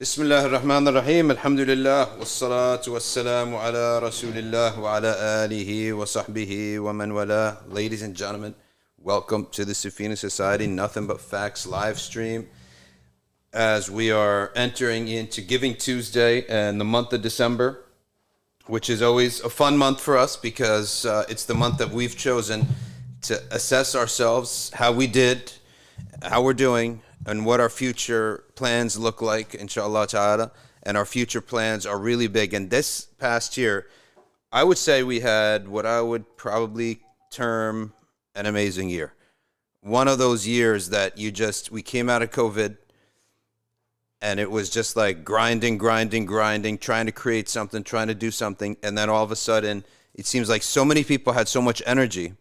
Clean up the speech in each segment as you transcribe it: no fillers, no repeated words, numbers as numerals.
بسم الله الرحمن الرحيم الحمد لله والصلاة والسلام على رسول الله وعلى آله وصحبه ومن والاه. Ladies and gentlemen, welcome to the Sufina Society Nothing But Facts live stream as we are entering into Giving Tuesday and the month of December, which is always a fun month for us because it's the month that we've chosen to assess ourselves, how we did, how we're doing, and what our future plans look like, inshallah ta'ala. And our future plans are really big. And this past year, I would say we had what I would probably term an amazing year. One of those years that we came out of COVID and it was just like grinding, trying to create something, trying to do something. And then all of a sudden, it seems like so many people had so much energy.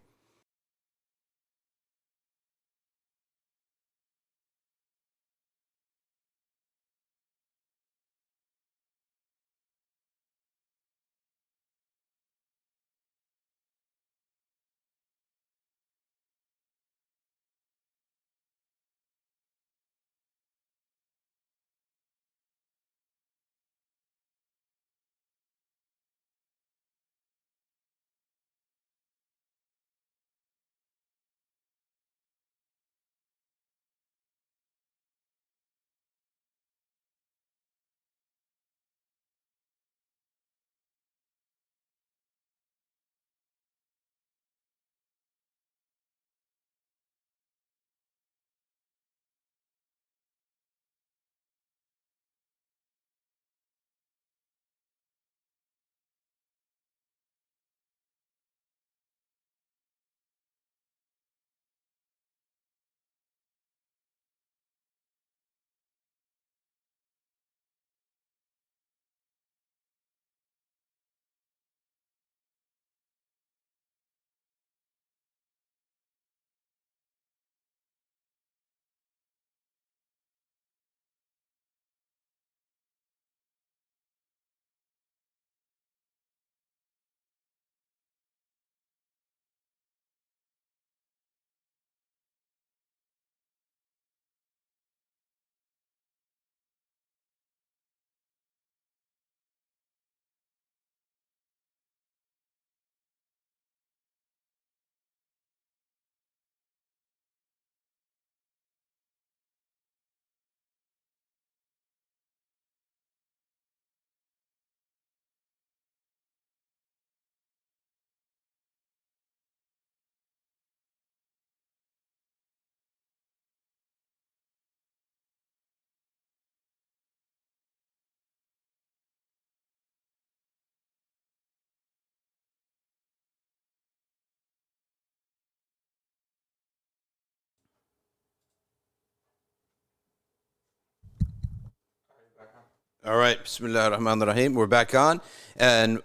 All right, Bismillah ar-Rahman ar-Rahim. We're back on, and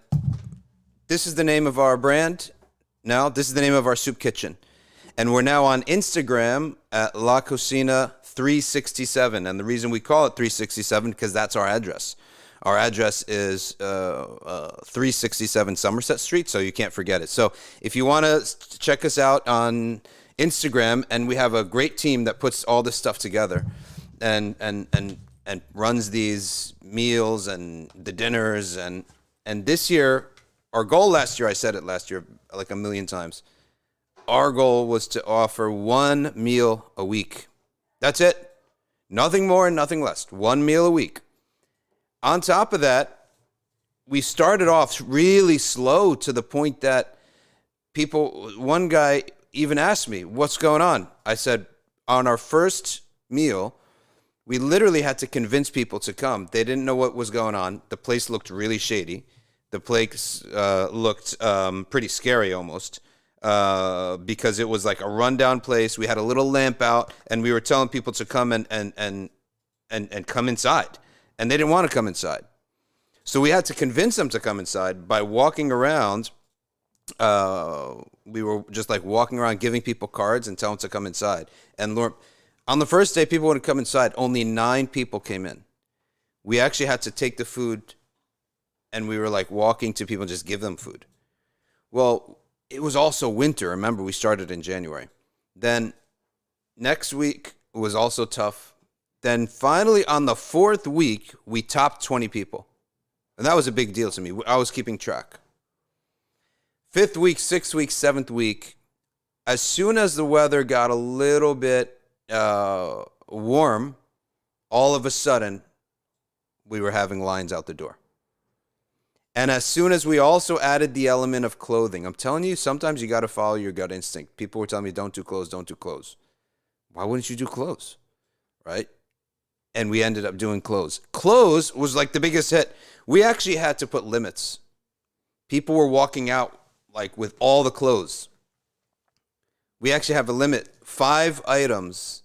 this is the name of our brand. Now, this is the name of our soup kitchen, and we're now on Instagram at La Cocina 367. And the reason we call it 367 because that's our address. Our address is 367 Somerset Street, so you can't forget it. So if you want to check us out on Instagram, and we have a great team that puts all this stuff together, and runs these meals and the dinners and this year, our goal last year, I said it last year like a million times, our goal was to offer one meal a week. That's it. Nothing more and nothing less. One meal a week. On top of that, we started off really slow to the point that one guy even asked me, what's going on? I said, on our first meal, we literally had to convince people to come. They didn't know what was going on. The place looked really shady. The place looked pretty scary almost because it was like a rundown place. We had a little lamp out, and we were telling people to come and come inside. And they didn't want to come inside. So we had to convince them to come inside by walking around. We were just like walking around giving people cards and telling them to come inside. And Lord, on the first day, people wouldn't come inside. Only 9 people came in. We actually had to take the food, and we were like walking to people and just give them food. Well, it was also winter. Remember, we started in January. Then next week was also tough. Then finally on the 4th week, we topped 20 people. And that was a big deal to me. I was keeping track. 5th week, 6th week, 7th week, as soon as the weather got a little bit warm, all of a sudden, we were having lines out the door. And as soon as we also added the element of clothing, I'm telling you, sometimes you got to follow your gut instinct. People were telling me, don't do clothes, don't do clothes. Why wouldn't you do clothes, right? And we ended up doing clothes. Clothes was like the biggest hit. We actually had to put limits. People were walking out like with all the clothes. We actually have a limit, 5 items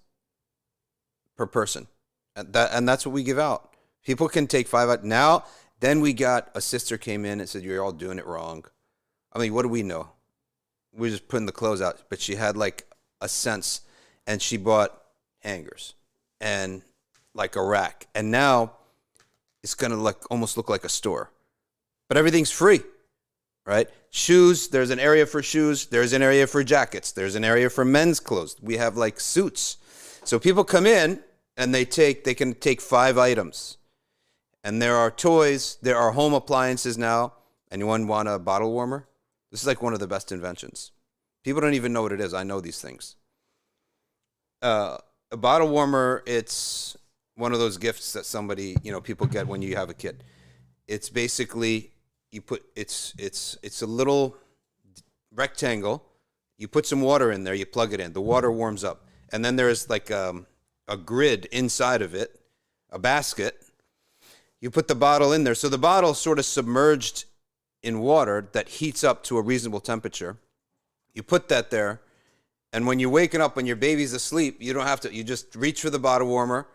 per person. And that's what we give out. People can take 5 items. Now, then we got a sister came in and said, you're all doing it wrong. I mean, what do we know? We're just putting the clothes out. But she had like a sense, and she bought hangers and like a rack. And now it's going to almost look like a store. But everything's free, right? Shoes, there's an area for shoes. There's an area for jackets. There's an area for men's clothes. We have like suits. So people come in and they can take 5 items. And there are toys, there are home appliances now. Anyone want a bottle warmer? This is like one of the best inventions. People don't even know what it is. I know these things. A bottle warmer, it's one of those gifts that people get when you have a kid. It's basically, it's a little rectangle. You put some water in there, you plug it in. The water warms up. And then there's like a grid inside of it, a basket. You put the bottle in there. So the bottle's sort of submerged in water that heats up to a reasonable temperature. You put that there, and when you're waking up, when your baby's asleep, you don't have to, you just reach for the bottle warmer.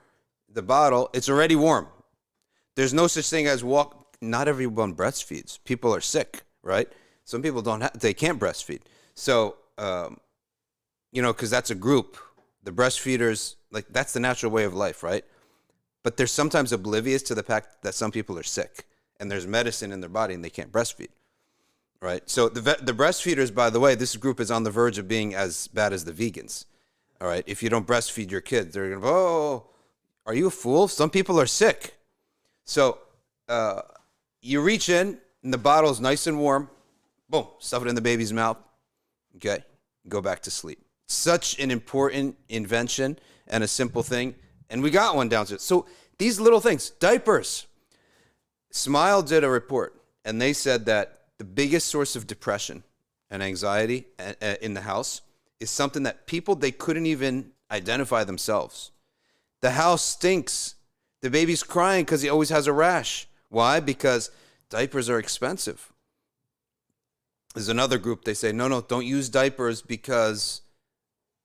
The bottle, it's already warm. There's no such thing as not everyone breastfeeds. People are sick, right? Some people they can't breastfeed. So, because that's a group. The breastfeeders, that's the natural way of life, right? But they're sometimes oblivious to the fact that some people are sick and there's medicine in their body and they can't breastfeed, right? So the breastfeeders, by the way, this group is on the verge of being as bad as the vegans, all right? If you don't breastfeed your kids, they're going to, oh, are you a fool? Some people are sick. So you reach in and the bottle's nice and warm. Boom, stuff it in the baby's mouth. Okay, go back to sleep. Such an important invention and a simple thing. And we got one downstairs. So these little things, diapers. Shama'il did a report, and they said that the biggest source of depression and anxiety in the house is something that they couldn't even identify themselves. The house stinks. The baby's crying because he always has a rash. Why? Because diapers are expensive. There's another group, they say, no, don't use diapers because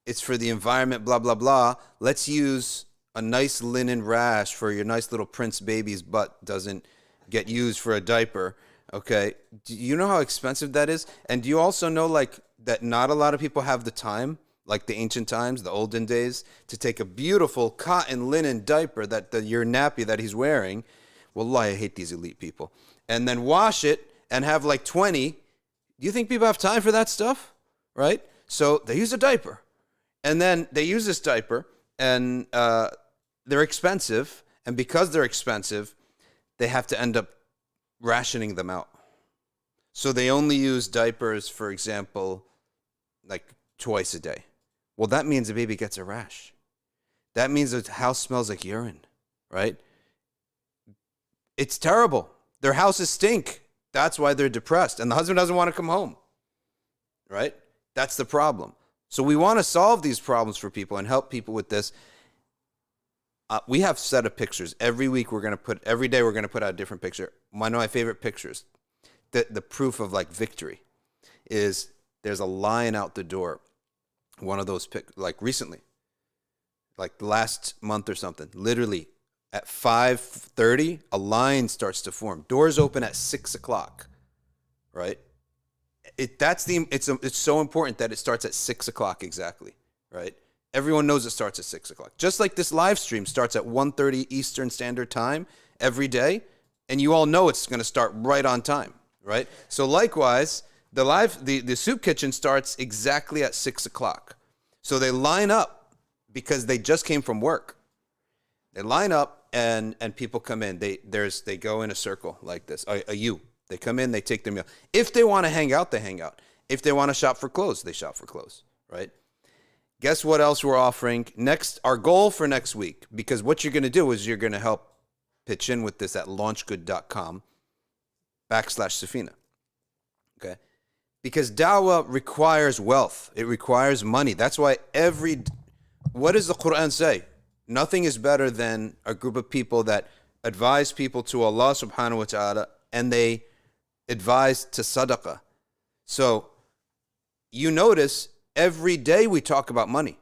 it's for the environment, blah, blah, blah. Let's use a nice linen rash for your nice little Prince baby's butt doesn't get used for a diaper, okay? Do you know how expensive that is? And do you also know, that not a lot of people have the time, like the ancient times, the olden days, to take a beautiful cotton linen diaper your nappy that he's wearing, wallahi, I hate these elite people, and then wash it and have 20. Do you think people have time for that stuff, right? So they use a diaper. And then they use this diaper, and they're expensive, and because they're expensive, they have to end up rationing them out. So they only use diapers, for example, twice a day. Well, that means the baby gets a rash. That means the house smells like urine, right? It's terrible. Their houses stink. That's why they're depressed, and the husband doesn't want to come home, right? That's the problem. So we want to solve these problems for people and help people with this. We have a set of pictures. Every day we're going to put out a different picture. One of my favorite pictures, the proof of victory, is there's a line out the door. One of those recently, last month or something, literally at 5:30, a line starts to form. Doors open at 6:00, right? It's so important that it starts at 6:00 exactly, right? Everyone knows it starts at 6:00. Just like this live stream starts at 1:30 Eastern Standard Time every day, and you all know it's going to start right on time, right? So likewise, the soup kitchen starts exactly at 6:00. So they line up because they just came from work. They line up and people come in. They go in a circle like this, a U. They come in, they take their meal. If they want to hang out, they hang out. If they want to shop for clothes, they shop for clothes, right? Guess what else we're offering next? Our goal for next week, because what you're going to do is you're going to help pitch in with this at launchgood.com/Safina. Okay? Because da'wah requires wealth. It requires money. That's why what does the Quran say? Nothing is better than a group of people that advise people to Allah subhanahu wa ta'ala, and they advise to sadaqah. So you notice every day we talk about money.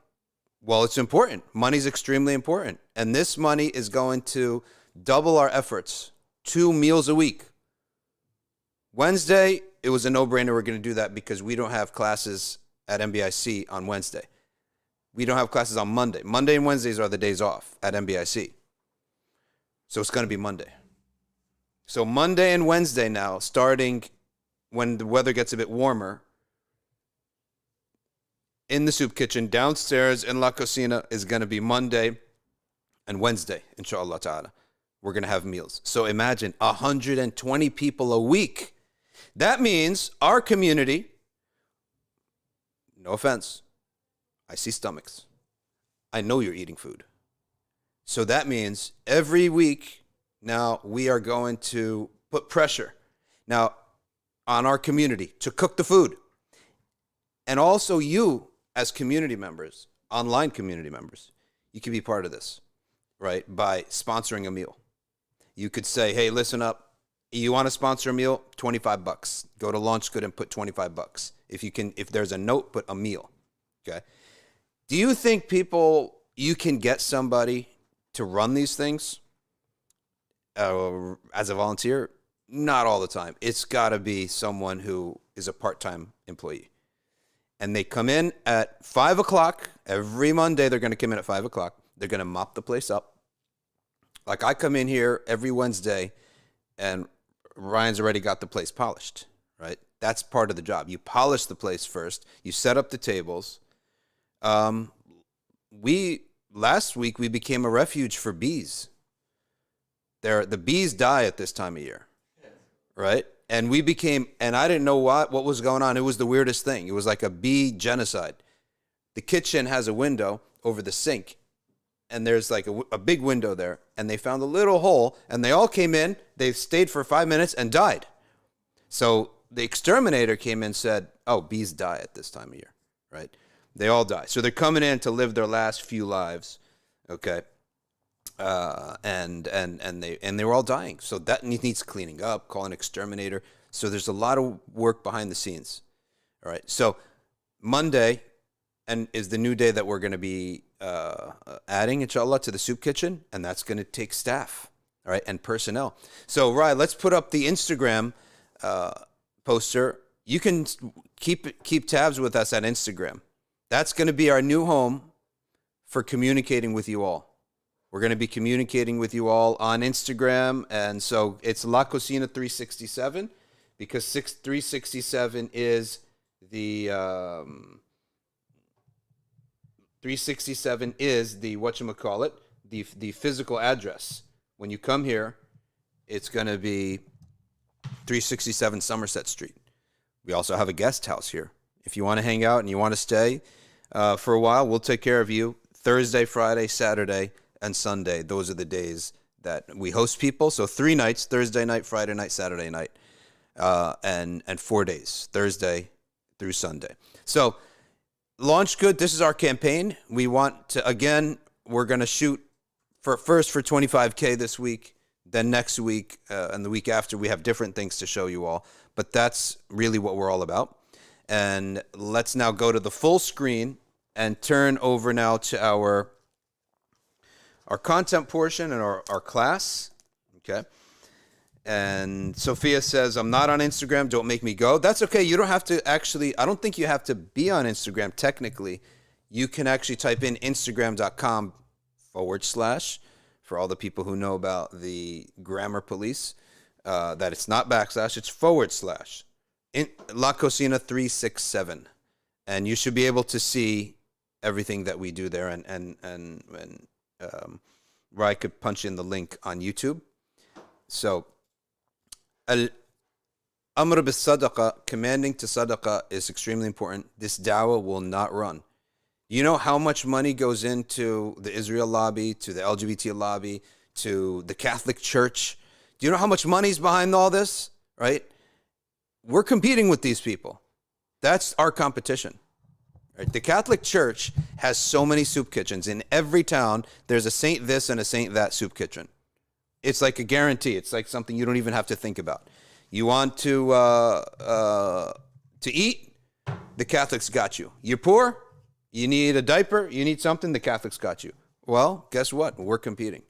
Well, it's important. Money's extremely important. And this money is going to double our efforts. 2 meals a week. Wednesday, it was a no-brainer. We're going to do that because we don't have classes at NBIC on Wednesday. We don't have classes on Monday. Monday and Wednesdays are the days off at NBIC. So it's going to be Monday. So Monday and Wednesday now, starting when the weather gets a bit warmer, in the soup kitchen downstairs in La Cocina is going to be Monday and Wednesday, inshallah ta'ala. We're going to have meals. So imagine 120 people a week. That means our community, no offense, I see stomachs. I know you're eating food. So that means every week now we are going to put pressure now on our community to cook the food. And also you as community members, online community members, you can be part of this, right? By sponsoring a meal. You could say, hey, listen up. You want to sponsor a meal? $25. Go to LaunchGood and put $25. If there's a note, put a meal. Okay. Do you think you can get somebody to run these things as a volunteer? Not all the time. It's got to be someone who is a part-time employee. And they come in at 5 o'clock. Every Monday, they're going to come in at 5 o'clock. They're going to mop the place up. Like I come in here every Wednesday, and Ryan's already got the place polished, right? That's part of the job. You polish the place first. You set up the tables. Last week, we became a refuge for bees. The bees die at this time of year, right? And I didn't know what was going on. It was the weirdest thing. It was like a bee genocide. The kitchen has a window over the sink, and there's like a big window there, and they found a little hole, and they all came in, they stayed for 5 minutes and died. So the exterminator came in and said, oh, bees die at this time of year, right? They all die. So they're coming in to live their last few lives, okay? And they were all dying. So that needs cleaning up, call an exterminator. So there's a lot of work behind the scenes. All right. So Monday is the new day that we're going to be adding, inshallah, to the soup kitchen, and that's going to take staff, all right, and personnel. So, Ryan, let's put up the Instagram poster. You can keep tabs with us at Instagram. That's going to be our new home for communicating with you all. We're going to be communicating with you all on Instagram, and so it's La Cocina 367 because 367 is the 367 is the whatchamacallit, the physical address. When you come here, it's going to be 367 Somerset Street. We also have a guest house here. If you want to hang out and you want to stay for a while, we'll take care of you. Thursday, Friday, Saturday, and Sunday. Those are the days that we host people. So 3 nights, Thursday night, Friday night, Saturday night, and 4 days, Thursday through Sunday. So Launch Good, this is our campaign. We want to, again, we're going to shoot first for 25K this week. Then next week and the week after, we have different things to show you all. But that's really what we're all about. And let's now go to the full screen and turn over now to our content portion and our class. Okay. And Sophia says, I'm not on Instagram. Don't make me go. That's okay. You don't have to actually, I don't think you have to be on Instagram technically. You can actually type in Instagram.com/ for all the people who know about the grammar police, that it's not backslash, it's / in La Cocina 367. And you should be able to see everything that we do there and where I could punch in the link on YouTube. So, Amr bis sadaqah, commanding to sadaqah, is extremely important. This dawah will not run. You know how much money goes into the Israel lobby, to the LGBT lobby, to the Catholic Church? Do you know how much money's behind all this? Right? We're competing with these people. That's our competition. Right? The Catholic Church has so many soup kitchens. In every town, there's a saint this and a saint that soup kitchen. It's like a guarantee. It's like something you don't even have to think about. You want to eat? The Catholics got you. You're poor? You need a diaper? You need something? The Catholics got you. Well, guess what? We're competing.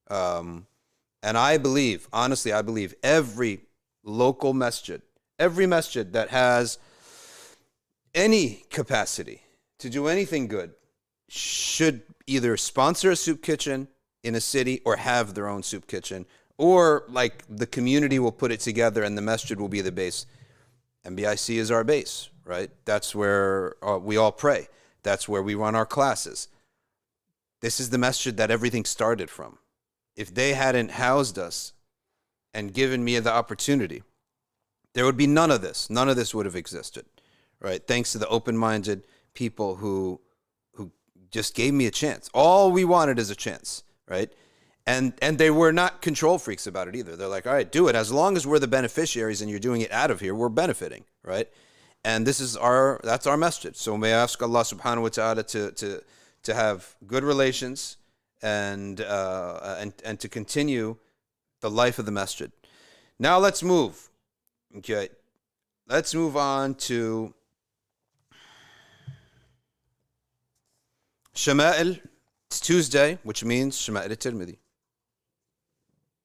And I believe, honestly, I believe every local masjid, every masjid that has any capacity to do anything good should either sponsor a soup kitchen in a city or have their own soup kitchen, or like the community will put it together and the masjid will be the base. NBIC is our base, right? That's where we all pray. That's where we run our classes. This is the masjid that everything started from. If they hadn't housed us and given me the opportunity, there would be none of this. None of this would have existed, right? Thanks to the open-minded people who just gave me a chance. All we wanted is a chance, right? And they were not control freaks about it either. They're like, all right, do it. As long as we're the beneficiaries and you're doing it out of here, we're benefiting, right? And that's our masjid. So may I ask Allah subhanahu wa ta'ala to have good relations and to continue the life of the masjid. Now let's move. Okay. Let's move on to Shama'il. It's Tuesday, which means Shama'il al-Tirmidhi.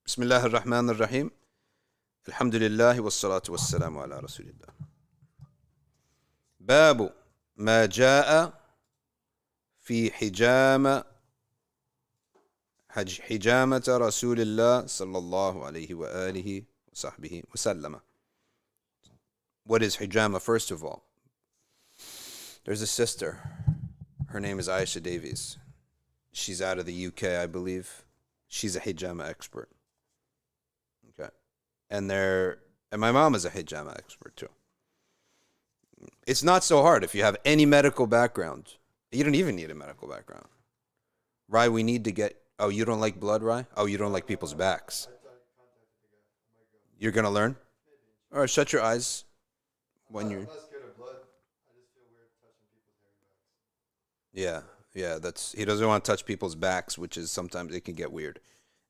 Bismillah ar-Rahman ar-Rahim. Alhamdulillah wa salatu wa salamu ala Rasulillah. باب ما جاء في حجامة رسول الله صلى الله عليه وآله وصحبه وسلم. What is hijama? First of all, there's a sister. Her name is Aisha Davies. She's out of the UK, I believe. She's a hijama expert. Okay. And my mom is a hijama expert too. It's not so hard if you have any medical background. You don't even need a medical background. Rai, we need to get... Oh, you don't like blood, Rai? Oh, you don't like people's backs. You're going to learn? All right, shut your eyes. When you're... I'm not scared of blood. I just feel weird touching people's hairy backs. Yeah, he doesn't want to touch people's backs, which is sometimes it can get weird.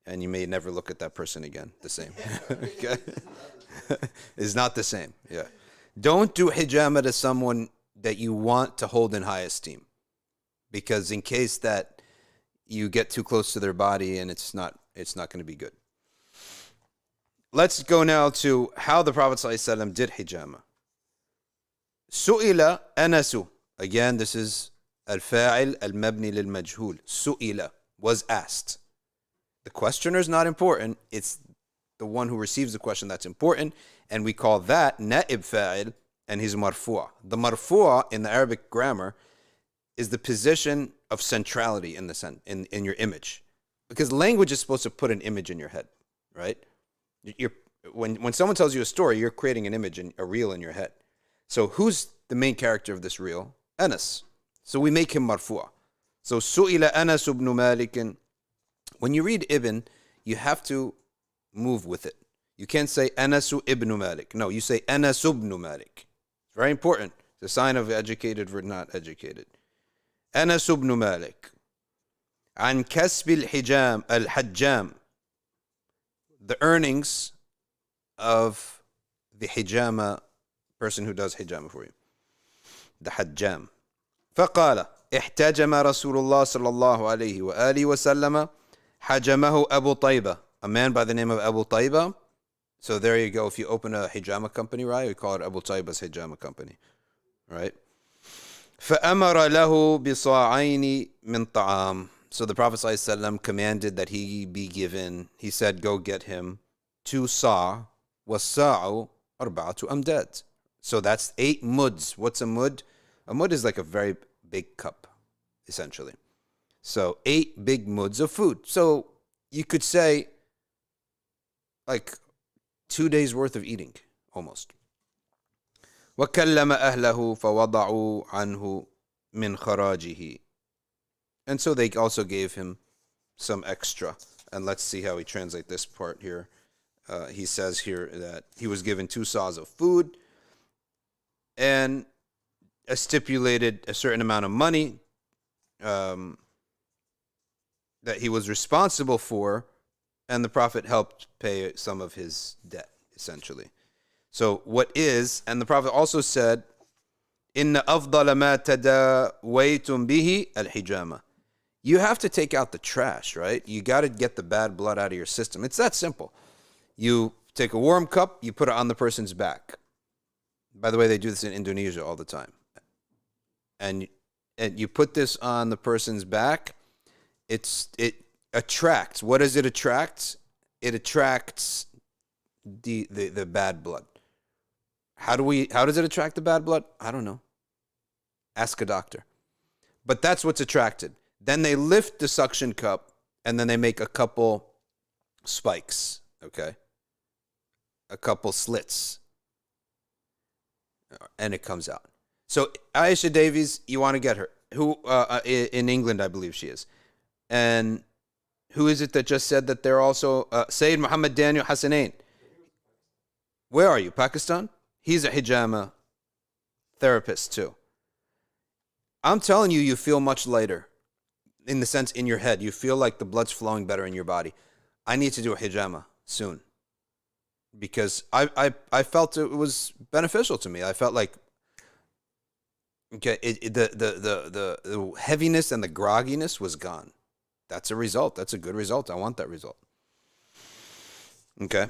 And you may never look at that person again the same. Okay? It's not the same, yeah. Don't do hijama to someone that you want to hold in high esteem, because in case that you get too close to their body and it's not going to be good. Let's go now to how the Prophet ﷺ did hijama. Su'ila anasu. Again, this is al-fa'il al-mabni lil-majhul. Su'ila, was asked. The questioner is not important. It's the one who receives the question that's important. And we call that na'ib fa'il, and he's marfu'a. The marfu'a in the Arabic grammar is the position of centrality in your image. Because language is supposed to put an image in your head, right? When someone tells you a story, you're creating an image, a reel in your head. So who's the main character of this reel? Anas. So we make him marfu'a. So su'ila Anas ibn Malik. When you read ibn, you have to move with it. You can't say Anasu ibn Malik. No, you say Anas ibn Malik. It's very important. It's a sign of educated versus not educated. Anas ibn Malik. An kasb al-hajjam. The earnings of the hijama, person who does hijama for you. The hajjam. فقال احتجم رسول الله صلى الله عليه وآله وسلم حجمه أبو طيبة. A man by the name of Abu Tayba. So there you go. If you open a hijama company, right, we call it Abu Tayba's hijama company, right? فَأَمَرَ لَهُ بِصَاعَيْنِ مِنْ طَعَامٍ. So the Prophet ﷺ commanded that he be given, he said, go get him 2 sa', وَالسَّاعُ أَرْبَعَةُ أَمْدَادٍ. So that's 8 muds. What's a mud? A mud is like a very big cup, essentially. So 8 big muds of food. So you could say like 2 days worth of eating almost. وكلم أهله فوضعوا عنه من خراجه. And so they also gave him some extra. And let's see how he translates this part here. He says here that he was given 2 saws of food and stipulated a certain amount of money that he was responsible for, and the Prophet helped pay some of his debt, essentially. So what is, and the Prophet also said, إِنَّ أَفْضَلَ مَا تَدَاوَيْتُمْ بِهِ الْحِجَامَةِ. You have to take out the trash, right? You got to get the bad blood out of your system. It's that simple. You take a warm cup, you put it on the person's back. By the way, they do this in Indonesia all the time. And you put this on the person's back, it attracts. What does it attract? It attracts the bad blood. How does it attract the bad blood? I don't know. Ask a doctor. But that's what's attracted. Then they lift the suction cup and then they make a couple spikes, okay? A couple slits. And it comes out. So Aisha Davies, you want to get her. Who in England, I believe she is. And who is it that just said that they're also Sayyid Muhammad Daniel Hassanain? Where are you? Pakistan? He's a hijama therapist too. I'm telling you, you feel much lighter. In the sense, in your head, you feel like the blood's flowing better in your body. I need to do a hijama soon. Because I felt it was beneficial to me. I felt like, okay, the heaviness and the grogginess was gone. That's a result. That's a good result. I want that result. Okay.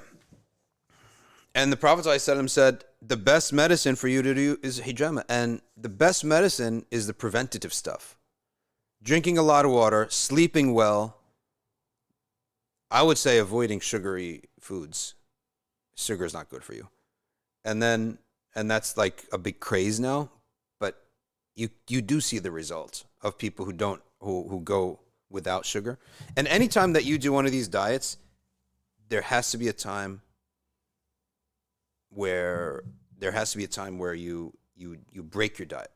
And the Prophet ﷺ said, the best medicine for you to do is hijama. And the best medicine is the preventative stuff. Drinking a lot of water, sleeping well. I would say avoiding sugary foods. Sugar is not good for you. And that's like a big craze now. But you do see the results of people who go without sugar. And anytime that you do one of these diets, there has to be a time where you break your diet.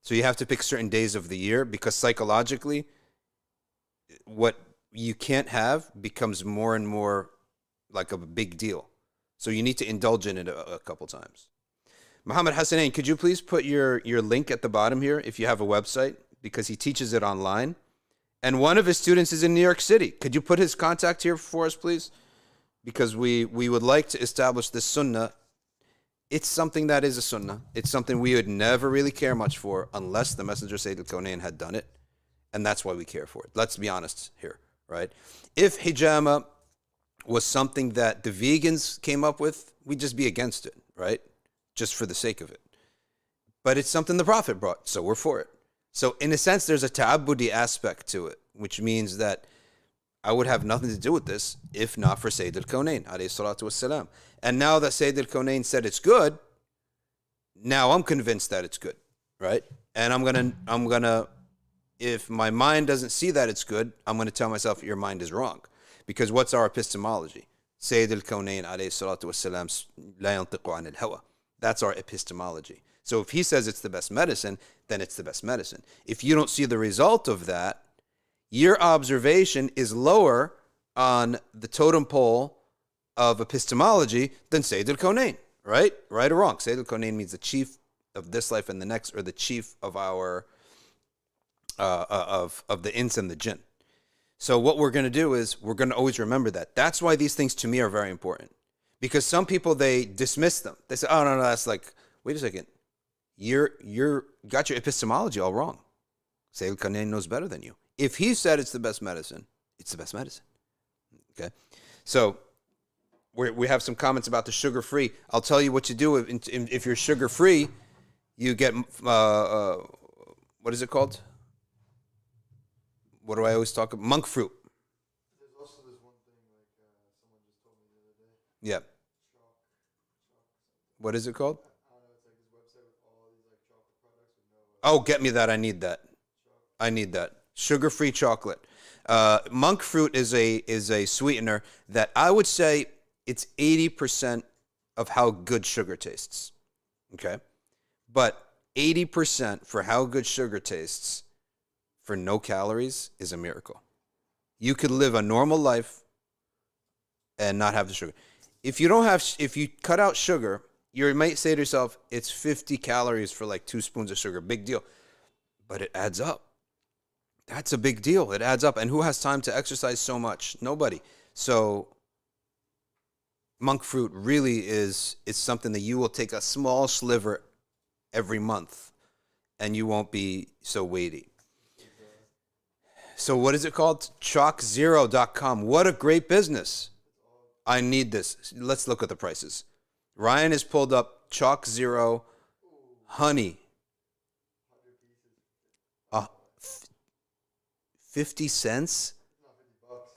So you have to pick certain days of the year, because psychologically, what you can't have becomes more and more like a big deal. So you need to indulge in it a couple times. Muhammad Hassanain, could you please put your link at the bottom here if you have a website, because he teaches it online. And one of his students is in New York City. Could you put his contact here for us, please? Because we would like to establish this sunnah. It's something that is a sunnah. It's something we would never really care much for unless the Messenger Sayyid al-Kawnayn had done it. And that's why we care for it. Let's be honest here, right? If hijama was something that the vegans came up with, we'd just be against it, right? Just for the sake of it. But it's something the Prophet brought, so we're for it. So in a sense, there's a ta'abbudi aspect to it, which means that I would have nothing to do with this if not for Sayyid al-Kawnayn, alayhi salatu wassalam. And now that Sayyid al-Kawnayn said it's good, now I'm convinced that it's good, right? And I'm gonna, if my mind doesn't see that it's good, I'm gonna tell myself your mind is wrong. Because what's our epistemology? Sayyid al-Kawnayn, alayhi salatu wassalam, la yantiqu anil hawa. That's our epistemology. So if he says it's the best medicine, then it's the best medicine. If you don't see the result of that, your observation is lower on the totem pole of epistemology than Sayyid al-Kawnayn, right? Right or wrong? Sayyid al-Kawnayn means the chief of this life and the next, or the chief of our of the ins and the jinn. So what we're going to do is we're going to always remember that. That's why these things to me are very important. Because some people, they dismiss them. They say, oh, no, that's like, wait a second. You're got your epistemology all wrong. Sayyid al-Kawnayn knows better than you. If he said it's the best medicine, it's the best medicine. Okay? So we have some comments about the sugar-free. I'll tell you what you do. If you're sugar-free, you get, what is it called? What do I always talk about? Monk fruit. There's also this one thing, like someone just told me the other day. Yeah. What is it called? I don't know, it's like this website with all these like chocolate products with no... Oh, get me that. I need that. I need that. Sugar-free chocolate. Monk fruit is a sweetener that I would say it's 80% of how good sugar tastes. Okay, but 80% for how good sugar tastes for no calories is a miracle. You could live a normal life and not have the sugar. If you cut out sugar, you might say to yourself, it's 50 calories for like 2 spoons of sugar. Big deal. But it adds up. That's a big deal. It adds up. And who has time to exercise so much? Nobody. So monk fruit really is something that you will take a small sliver every month and you won't be so weighty. So what is it called? Chalk0.com. What a great business. I need this. Let's look at the prices. Ryan has pulled up Chalk Zero honey. 50 cents?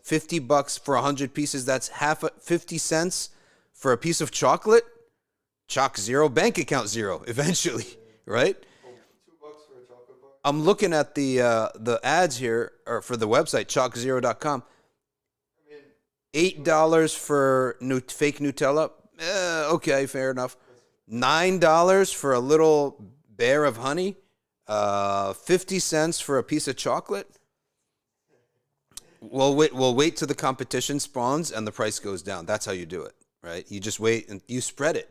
$50 for 100 pieces. That's 50 cents for a piece of chocolate. Chalk Zero, bank account zero eventually, right? $2 for a chocolate bar. I'm looking at the ads here, or for the website, chalk0.com. $8 for fake Nutella. Okay, fair enough. $9 for a little bear of honey. 50 cents for a piece of chocolate. We'll wait till the competition spawns and the price goes down. That's how you do it, right? You just wait and you spread it.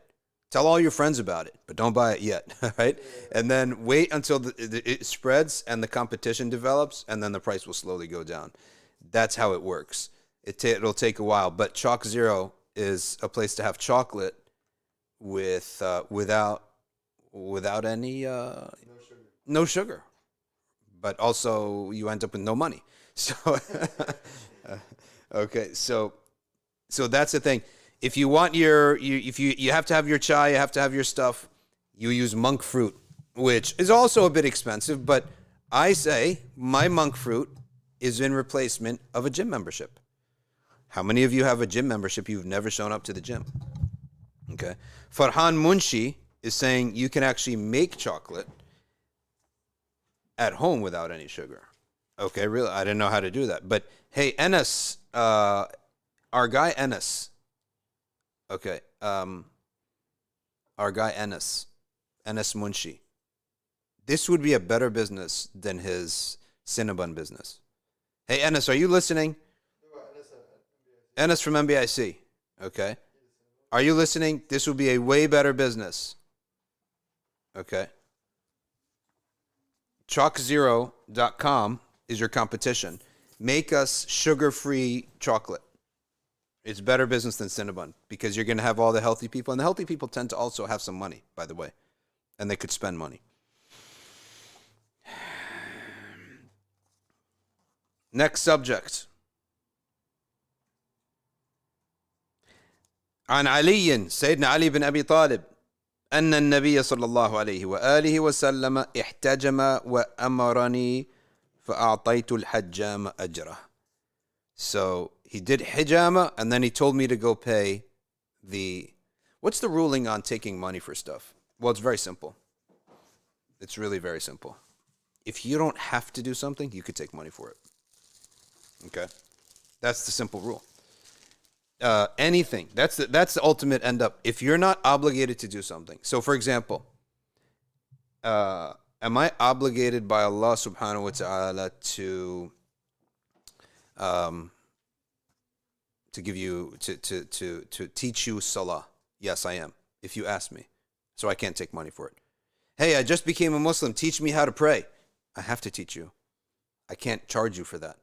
Tell all your friends about it, but don't buy it yet, right? And then wait until it spreads and the competition develops, and then the price will slowly go down. That's how it works. It'll take a while, but Chalk Zero is a place to have chocolate with without any no sugar, but also you end up with no money. So okay, so that's the thing. If you want you have to have your chai, you have to have your stuff. You use monk fruit, which is also a bit expensive, but I say my monk fruit is in replacement of a gym membership. How many of you have a gym membership? You've never shown up to the gym. Okay. Farhan Munshi is saying you can actually make chocolate at home without any sugar. Okay, really? I didn't know how to do that. But hey, Enes, our guy Enes. Okay. Our guy Enes Munshi. This would be a better business than his Cinnabon business. Hey, Enes, are you listening? Enes from NBIC. Okay. Are you listening? This will be a way better business. Okay. Chalk0.com is your competition. Make us sugar-free chocolate. It's better business than Cinnabon because you're going to have all the healthy people. And the healthy people tend to also have some money, by the way. And they could spend money. Next subject. عن علي سيدنا علي بن أبي طالب أن النبي صلى الله عليه وآله وسلم احتجم وأمرني فأعطيت الحجام أجره. So he did hijama and then he told me to go pay what's the ruling on taking money for stuff? Well, it's very simple. It's really very simple. If you don't have to do something, you could take money for it. Okay? That's the simple rule. Anything. That's the ultimate end up. If you're not obligated to do something. So for example, am I obligated by Allah subhanahu wa ta'ala to give you to teach you salah? Yes, I am. If you ask me. So I can't take money for it. Hey, I just became a Muslim. Teach me how to pray. I have to teach you. I can't charge you for that.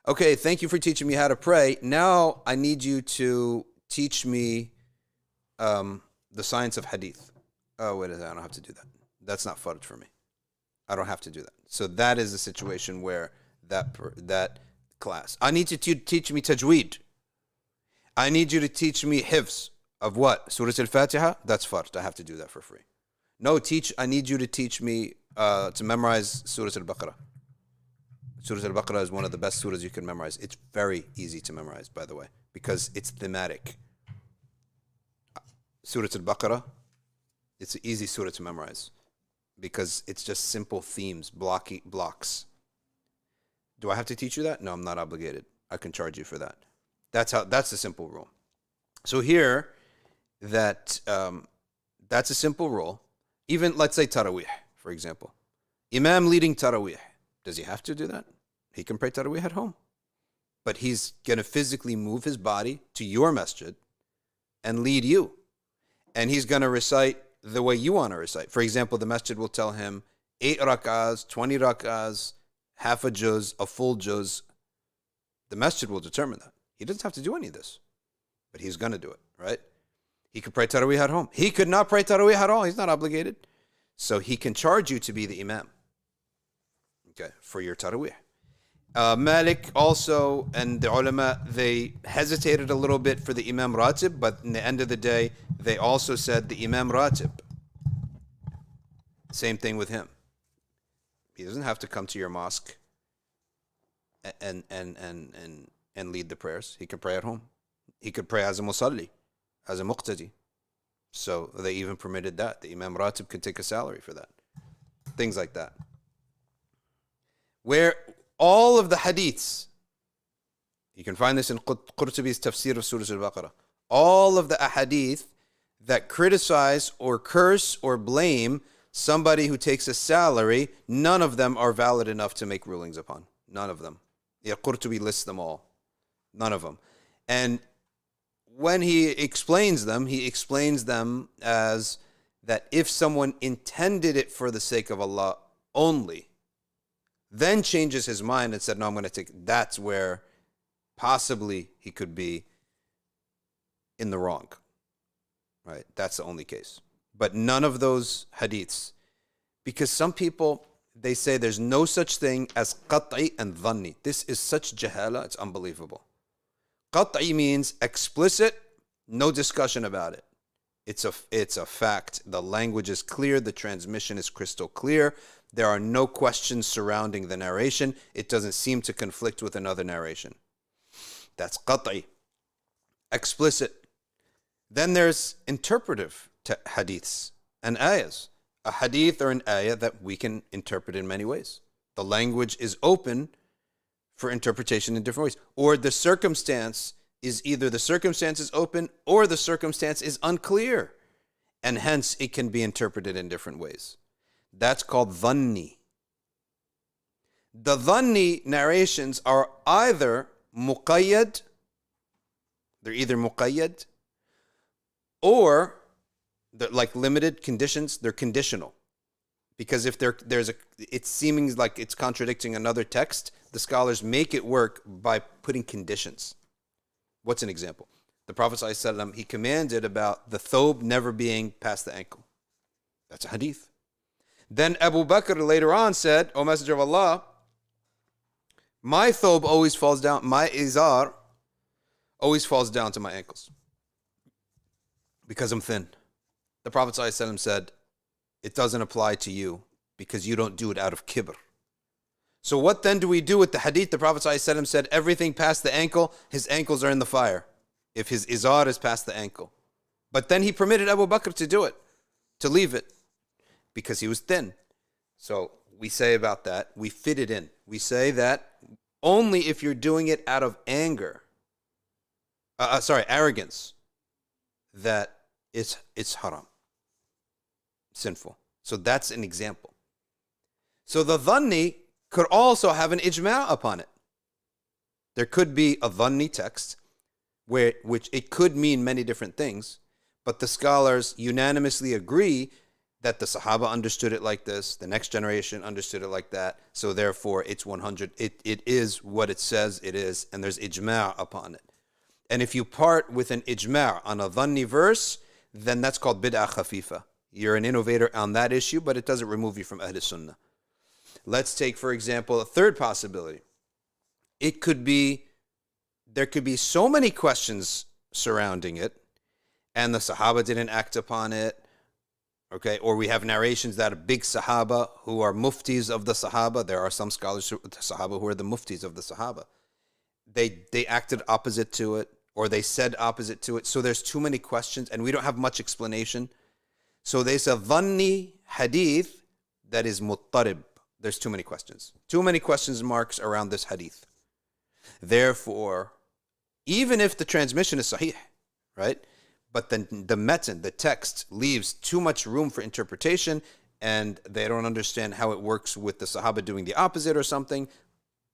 Okay, thank you for teaching me how to pray. Now I need you to teach me the science of hadith. Oh, wait a second, I don't have to do that. That's not fard for me. I don't have to do that. So that is the situation where that class. I need you to teach me tajweed. I need you to teach me hifz of what? Surah Al-Fatiha? That's fard. I have to do that for free. No, I need you to teach me to memorize Surah Al-Baqarah. Surah Al-Baqarah is one of the best surahs you can memorize. It's very easy to memorize, by the way, because it's thematic. Surah Al-Baqarah, it's an easy surah to memorize because it's just simple themes, blocks. Do I have to teach you that? No, I'm not obligated. I can charge you for that. That's the simple rule. So here, that's a simple rule. Even, let's say, Taraweeh, for example. Imam leading Taraweeh. Does he have to do that? He can pray Taraweeh at home. But he's going to physically move his body to your masjid and lead you. And he's going to recite the way you want to recite. For example, the masjid will tell him 8 rak'ahs, 20 rak'ahs, half a juz, a full juz. The masjid will determine that. He doesn't have to do any of this. But he's going to do it, right? He could pray Taraweeh at home. He could not pray Taraweeh at all. He's not obligated. So he can charge you to be the imam, okay, for your Taraweeh. Malik also and the ulama, they hesitated a little bit for the Imam Ratib, but in the end of the day, they also said the Imam Ratib. Same thing with him. He doesn't have to come to your mosque and lead the prayers. He can pray at home. He could pray as a musalli, as a muqtadi. So they even permitted that. The Imam Ratib could take a salary for that. Things like that. Where all of the hadiths, you can find this in Qurtubi's tafsir of Surah Al-Baqarah, all of the ahadith that criticize or curse or blame somebody who takes a salary, none of them are valid enough to make rulings upon. None of them. Yeah, Qurtubi lists them all. None of them. And when he explains them as that if someone intended it for the sake of Allah only, then changes his mind and said, no, I'm going to take, that's where possibly he could be in the wrong. Right? That's the only case. But none of those hadiths, because some people, they say there's no such thing as qat'i and dhanni. This is such jahala, it's unbelievable. Qat'i means explicit, no discussion about it. It's a fact. The language is clear, the transmission is crystal clear. There are no questions surrounding the narration. It doesn't seem to conflict with another narration. That's qat'i. Explicit. Then there's interpretive hadiths and ayahs. A hadith or an ayah that we can interpret in many ways. The language is open for interpretation in different ways. Or the circumstance is either the circumstance is open or the circumstance is unclear. And hence it can be interpreted in different ways. That's called dhanni. The dhanni narrations are either muqayyad, they're either muqayyad, or they're like limited conditions, they're conditional. Because if it's seeming like it's contradicting another text, the scholars make it work by putting conditions. What's an example? The Prophet ﷺ, he commanded about the thobe never being past the ankle. That's a hadith. Then Abu Bakr later on said, O Messenger of Allah, my thobe always falls down, my izar always falls down to my ankles because I'm thin. The Prophet ﷺ said, it doesn't apply to you because you don't do it out of kibr. So what then do we do with the hadith? The Prophet ﷺ said, everything past the ankle, his ankles are in the fire. If his izar is past the ankle. But then he permitted Abu Bakr to do it, to leave it, because he was thin. So we say about that, we fit it in. We say that only if you're doing it out of arrogance, that it's haram, sinful. So that's an example. So the dhanni could also have an ijma' upon it. There could be a dhanni text, which it could mean many different things, but the scholars unanimously agree that the Sahaba understood it like this, the next generation understood it like that, so therefore it's 100, it is what it says it is, and there's ijma' upon it. And if you part with an ijma' on a dhanni verse, then that's called bid'ah khafifa. You're an innovator on that issue, but it doesn't remove you from Ahl Sunnah. Let's take, for example, a third possibility. There could be so many questions surrounding it, and the Sahaba didn't act upon it, okay? Or we have narrations that are big Sahaba who are muftis of the Sahaba. There are some scholars, the Sahaba, who are the muftis of the Sahaba. They acted opposite to it, or they said opposite to it. So there's too many questions, and we don't have much explanation. So there's a dhanni hadith that is muttarib, There's too many questions. Too many questions marks around this hadith. Therefore, even if the transmission is sahih, right? But then the matan, the text, leaves too much room for interpretation, and they don't understand how it works with the Sahaba doing the opposite or something,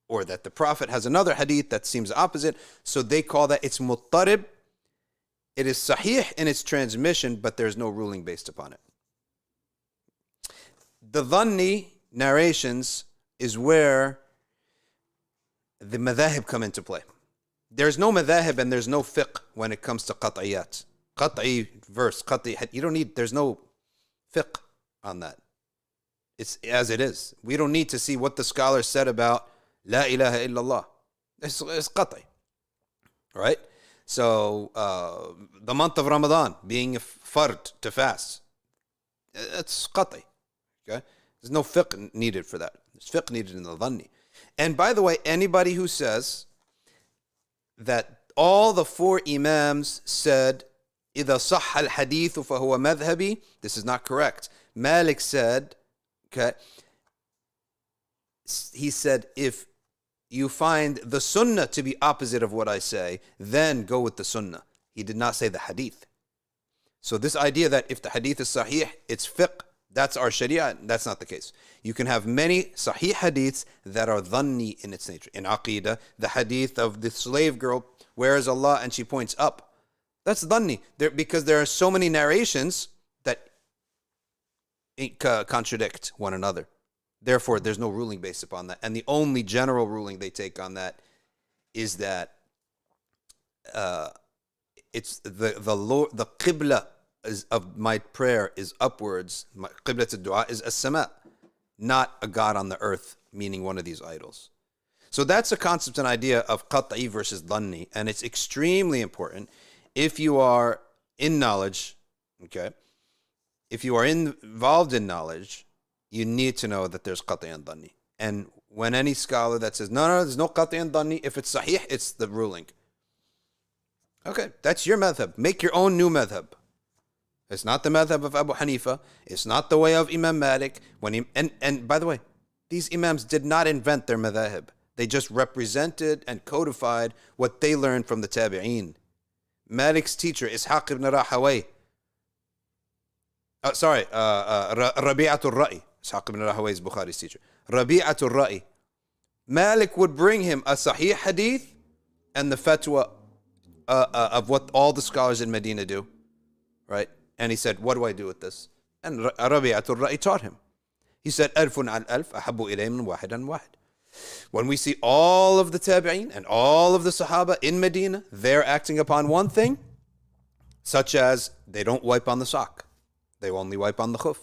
or that the Prophet has another hadith that seems opposite. So they call that, it's muttarib. It is sahih in its transmission, but there's no ruling based upon it. The dhanni narrations is where the madhahib come into play. There's no madhahib and there's no fiqh when it comes to qat'iyat. Qat'i verse, qat'i, you don't need, there's no fiqh on that. It's as it is. We don't need to see what the scholar said about La ilaha illallah. It's qat'i. Right? So, the month of Ramadan being a fard to fast, it's qat'i. Okay? There's no fiqh needed for that. There's fiqh needed in the dhanni. And by the way, anybody who says that all the four imams said, إِذَا صَحَّ الْحَدِيثُ فَهُوَ مَذْهَبِي, this is not correct. Malik said, okay, he said, if you find the sunnah to be opposite of what I say, then go with the sunnah. He did not say the hadith. So this idea that if the hadith is sahih, it's fiqh, that's our sharia, that's not the case. You can have many sahih hadiths that are dhanni in its nature. In Aqidah, the hadith of the slave girl, where is Allah, and she points up. That's dhanni, because there are so many narrations that contradict one another. Therefore, there's no ruling based upon that. And the only general ruling they take on that is that it's the qibla of my prayer is upwards. My qibla to dua is as-sama, not a god on the earth, meaning one of these idols. So that's a concept and idea of qat'i versus dhanni, and it's extremely important if you are in knowledge, okay? If you are involved in knowledge, you need to know that there's qat'i and dhanni. And when any scholar that says, no, there's no qat'i and dhanni, if it's sahih, it's the ruling. Okay, that's your madhab. Make your own new madhab. It's not the madhab of Abu Hanifa. It's not the way of Imam Malik. And by the way, these imams did not invent their madhab. They just represented and codified what they learned from the tabi'een. Malik's teacher, Ishaq ibn Rahawayh. Rabi'atul Ra'i. Ishaq ibn Rahawayh is Bukhari's teacher. Rabi'atul Ra'i. Malik would bring him a sahih hadith and the fatwa of what all the scholars in Medina do. Right? And he said, what do I do with this? And Rabi'atul Ra'i taught him. He said, Alfun al alf, ahabbu ilayhi min wahidan wahid. When we see all of the tabi'een and all of the sahaba in Medina, they're acting upon one thing, such as they don't wipe on the sock. They only wipe on the khuf.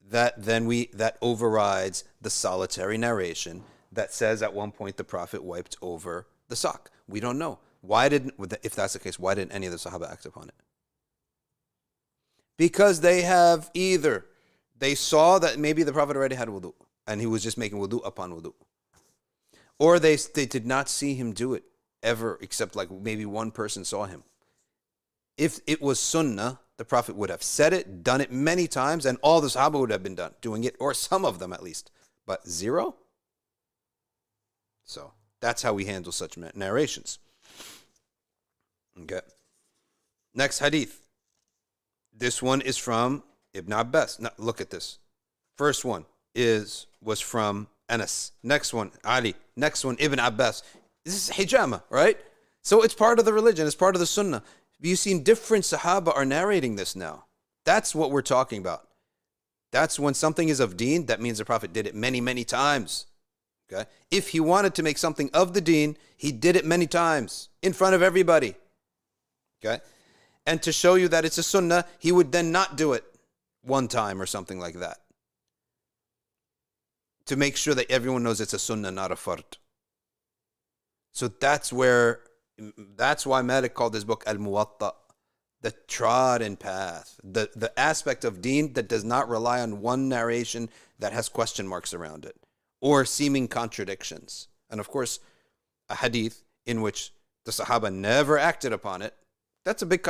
That overrides the solitary narration that says at one point the Prophet wiped over the sock. We don't know. If that's the case, why didn't any of the Sahaba act upon it? Because they saw that maybe the Prophet already had wudu and he was just making wudu upon wudu. Or they did not see him do it ever, except like maybe one person saw him. If it was sunnah, the Prophet would have said it, done it many times, and all the Sahaba would have been doing it, or some of them at least. But zero? So that's how we handle such narrations. Okay. Next hadith. This one is from Ibn Abbas. Now, look at this. First one was from Anas. Next one, Ali. Next one, Ibn Abbas. This is Hijama, right? So it's part of the religion. It's part of the sunnah. You've seen different Sahaba are narrating this now. That's what we're talking about. That's when something is of deen, that means the Prophet did it many, many times. Okay? If he wanted to make something of the deen, he did it many times in front of everybody. Okay? And to show you that it's a sunnah, he would then not do it one time or something like that. To make sure that everyone knows it's a sunnah, not a fard. So that's why Malik called this book Al-Muwatta, the trodden path, the aspect of deen that does not rely on one narration that has question marks around it or seeming contradictions. And of course, a hadith in which the Sahaba never acted upon it, that's a big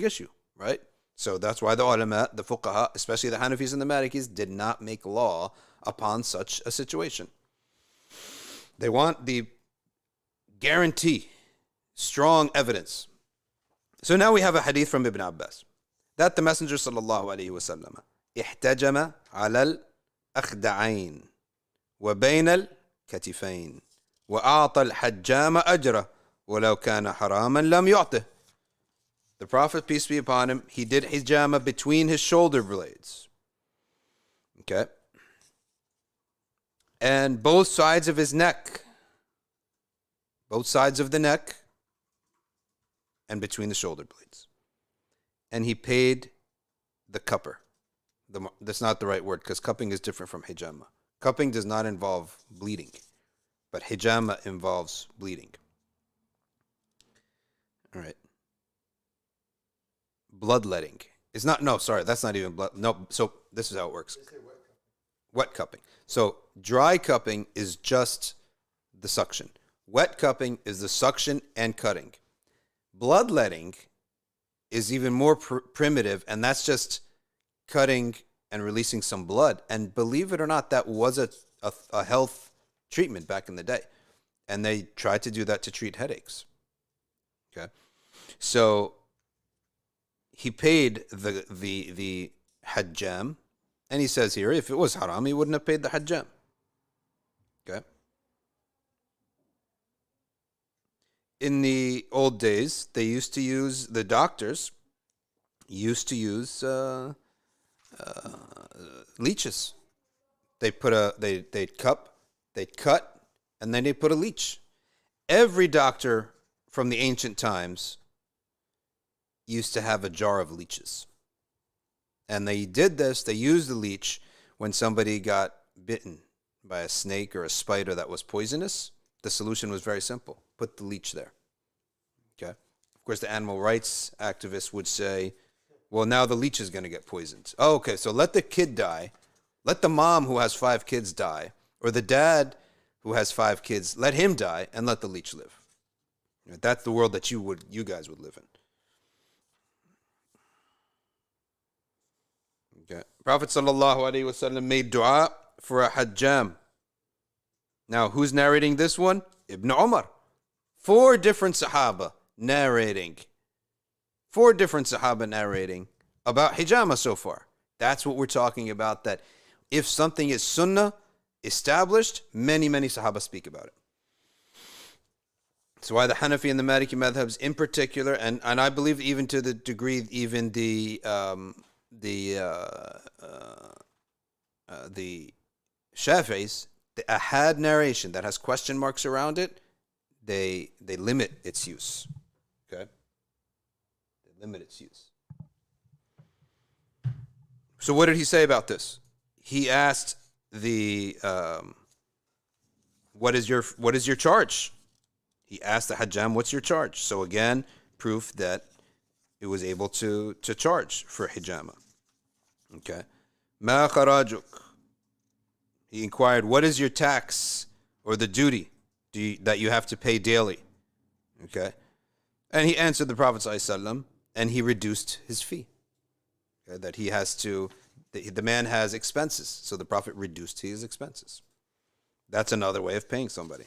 issue, right? So that's why the ulama, the fuqaha, especially the Hanafis and the Malikis, did not make law upon such a situation. They want the guarantee, strong evidence. So now we have a hadith from Ibn Abbas that the Messenger sallallahu alayhi wa sallam احتجم على الأخدعين وبين الكتفين وأعطى الحجام أجره ولو كان حراما لم يعطه. The Prophet, peace be upon him, he did hijama between his shoulder blades. Okay. And both sides of his neck. Both sides of the neck and between the shoulder blades. And he paid the cupper. That's not the right word because cupping is different from hijama. Cupping does not involve bleeding, but hijama involves bleeding. All right. Bloodletting. It's not, no, sorry, that's not even blood. No, so this is how it works. Wet cupping. So dry cupping is just the suction. Wet cupping is the suction and cutting. Bloodletting is even more primitive, and that's just cutting and releasing some blood. And believe it or not, that was a health treatment back in the day. And they tried to do that to treat headaches. Okay. So he paid the hajjam, and he says here, if it was haram, he wouldn't have paid the hajjam. Okay. In the old days, they used to use, the doctors used to use leeches. They'd cut, and then they put a leech. Every doctor from the ancient times used to have a jar of leeches. And they did this, they used the leech when somebody got bitten by a snake or a spider that was poisonous. The solution was very simple. Put the leech there. Okay. Of course, the animal rights activists would say, well, now the leech is going to get poisoned. Oh, okay, so let the kid die. Let the mom who has 5 kids die. Or the dad who has 5 kids, let him die and let the leech live. That's the world that you guys would live in. Okay. Prophet sallallahu alaihi wasallam made dua for a hajjam. Now, who's narrating this one? Ibn Umar. 4 different Sahaba narrating. 4 different Sahaba narrating about hijama so far. That's what we're talking about, that if something is sunnah, established, many Sahaba speak about it. That's why the Hanafi and the Maliki madhabs in particular, and I believe even to the degree even the Shafi'is, the ahad narration that has question marks around it, they limit its use. Okay? They limit its use. So what did he say about this? He asked the what is your charge? He asked the hajjam, what's your charge? So again, proof that it was able to charge for hijama. Okay. Ma kharajuk. He inquired, what is your tax or the duty that you have to pay daily? Okay. And he answered the Prophet ﷺ, and he reduced his fee. Okay? That he has to, the man has expenses. So the Prophet reduced his expenses. That's another way of paying somebody.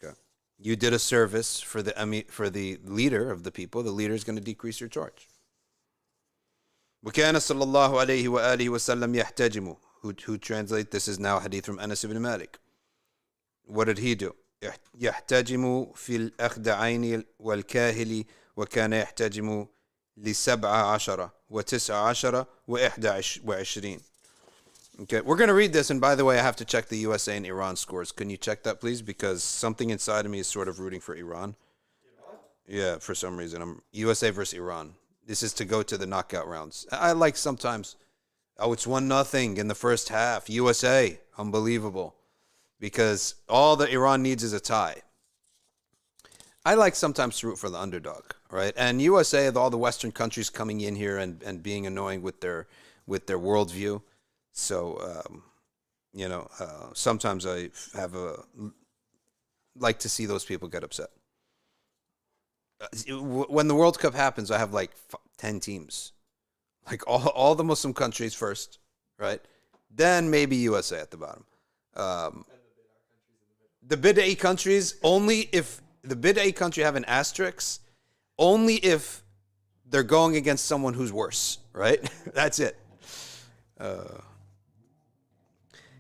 Okay. You did a service for the leader of the people. The leader is going to decrease your charge. وكان صلى الله عليه وآله وسلم يحتجم. Who translate this is now hadith from Anas ibn Malik. What did he do? يحتجم في الأخدعين والكاهل وكان يحتجم ل17 و19 و21. Okay, we're going to read this, and by the way, I have to check the USA and Iran scores. Can you check that, please? Because something inside of me is sort of rooting for Iran. Yeah, for some reason. I'm USA versus Iran. This is to go to the knockout rounds. I like sometimes, it's 1-0 in the first half. USA, unbelievable. Because all that Iran needs is a tie. I like sometimes to root for the underdog, right? And USA, all the Western countries coming in here and being annoying with their worldview. So, sometimes I like to see those people get upset. When the World Cup happens, I have like 10 teams. Like all the Muslim countries first, right? then maybe USA at the bottom. The bid'ah countries, only if the bid'ah country have an asterisk, only if they're going against someone who's worse, right? That's it.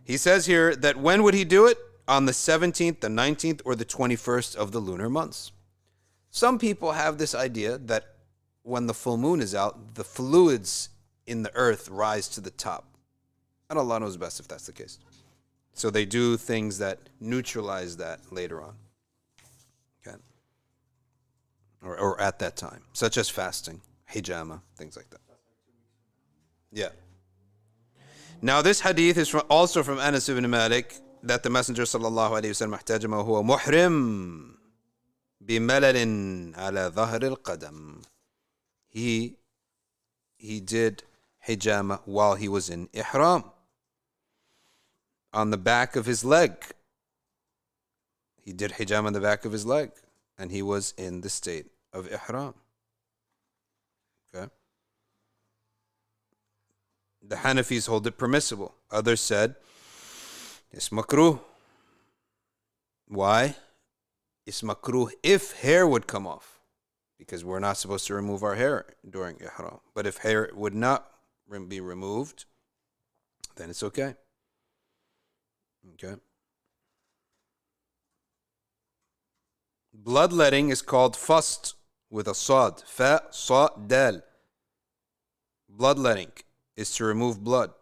He says here that when would he do it? On the 17th, the 19th, or the 21st of the lunar months. Some people have this idea that when the full moon is out, the fluids in the earth rise to the top. And Allah knows best if that's the case. So they do things that neutralize that later on. Okay. Or at that time, such as fasting, hijama, things like that. Yeah. Now this hadith is also from Anas ibn Malik, that the Messenger sallallahu alayhi wa sallam ihtajama huwa muhrim bimalalin ala dhahr al-qadam. He did hijama while he was in ihram, on the back of his leg. He did hijama on the back of his leg, and he was in the state of ihram. Okay. The Hanafis hold it permissible. Others said it's makruh. Why? It's makruh if hair would come off, because we're not supposed to remove our hair during ihram. But if hair would not be removed, then it's okay. Okay. Bloodletting is called fast with a sad. Fa, sa, dal. Bloodletting is to remove blood.